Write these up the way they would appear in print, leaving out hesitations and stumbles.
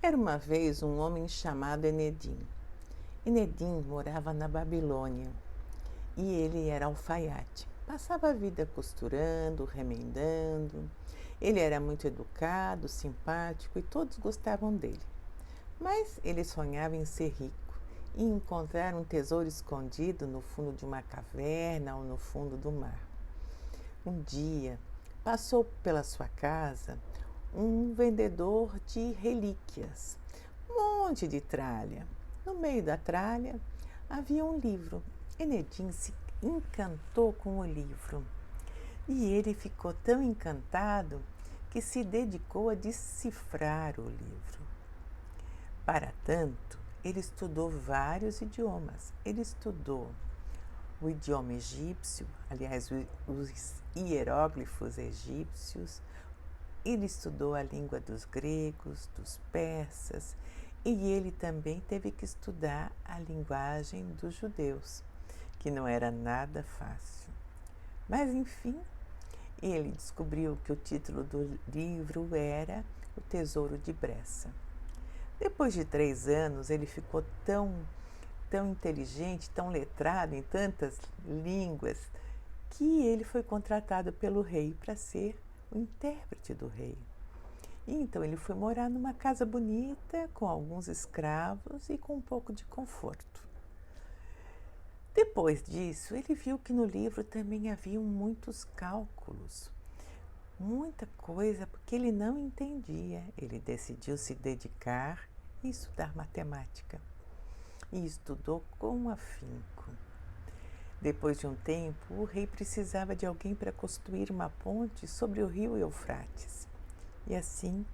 Era uma vez um homem chamado Enedim. Enedim morava na Babilônia e ele era alfaiate. Passava a vida costurando, remendando. Ele era muito educado, simpático e todos gostavam dele. Mas ele sonhava em ser rico e encontrar um tesouro escondido no fundo de uma caverna ou no fundo do mar. Um dia, passou pela sua casa um vendedor de relíquias, um monte de tralha. No meio da tralha havia um livro. Enedim se encantou com o livro e ele ficou tão encantado que se dedicou a decifrar o livro. Para tanto, ele estudou vários idiomas. Ele estudou o idioma egípcio, aliás, os hieróglifos egípcios. Ele estudou a língua dos gregos, dos persas, e ele também teve que estudar a linguagem dos judeus, que não era nada fácil. Mas, enfim, ele descobriu que o título do livro era O Tesouro de Bressa. Depois de 3 anos, ele ficou tão inteligente, tão letrado em tantas línguas, que ele foi contratado pelo rei para ser o intérprete do rei. E então ele foi morar numa casa bonita, com alguns escravos e com um pouco de conforto. Depois disso, ele viu que no livro também haviam muitos cálculos, muita coisa, porque ele não entendia. Ele decidiu se dedicar e estudar matemática. E estudou com afinco. Depois de um tempo, o rei precisava de alguém para construir uma ponte sobre o rio Eufrates. E assim,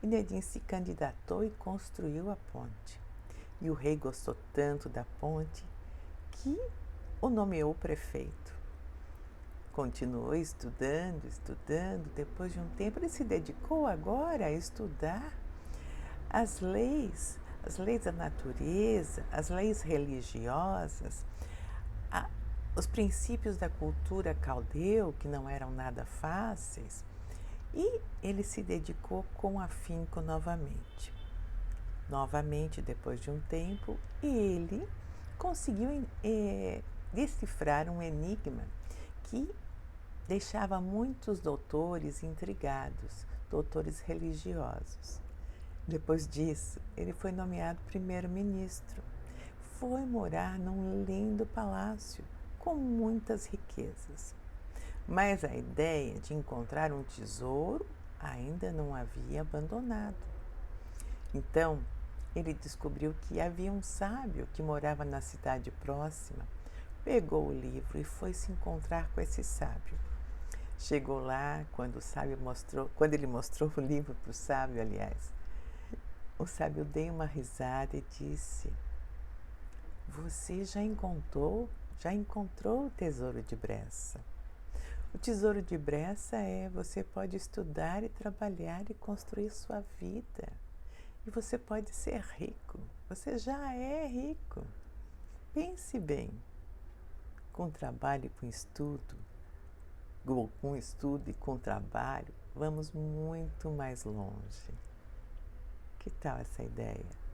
Enedim se candidatou e construiu a ponte. E o rei gostou tanto da ponte que o nomeou prefeito. Continuou estudando. Depois de um tempo, ele se dedicou agora a estudar as leis da natureza, as leis religiosas, os princípios da cultura caldeu, que não eram nada fáceis, e ele se dedicou com afinco novamente. Novamente, depois de um tempo, ele conseguiu decifrar um enigma que deixava muitos doutores intrigados, doutores religiosos. Depois disso, ele foi nomeado primeiro-ministro. Foi morar num lindo palácio com muitas riquezas. Mas a ideia de encontrar um tesouro ainda não havia abandonado. Então, ele descobriu que havia um sábio que morava na cidade próxima. Pegou o livro e foi se encontrar com esse sábio. Chegou lá, quando ele mostrou o livro para o sábio, aliás, o sábio deu uma risada e disse: "Você já encontrou o tesouro de Bressa. O tesouro de Bressa você pode estudar e trabalhar e construir sua vida. E você pode ser rico. Você já é rico. Pense bem, com trabalho e com estudo e com trabalho, vamos muito mais longe. Que tal essa ideia?"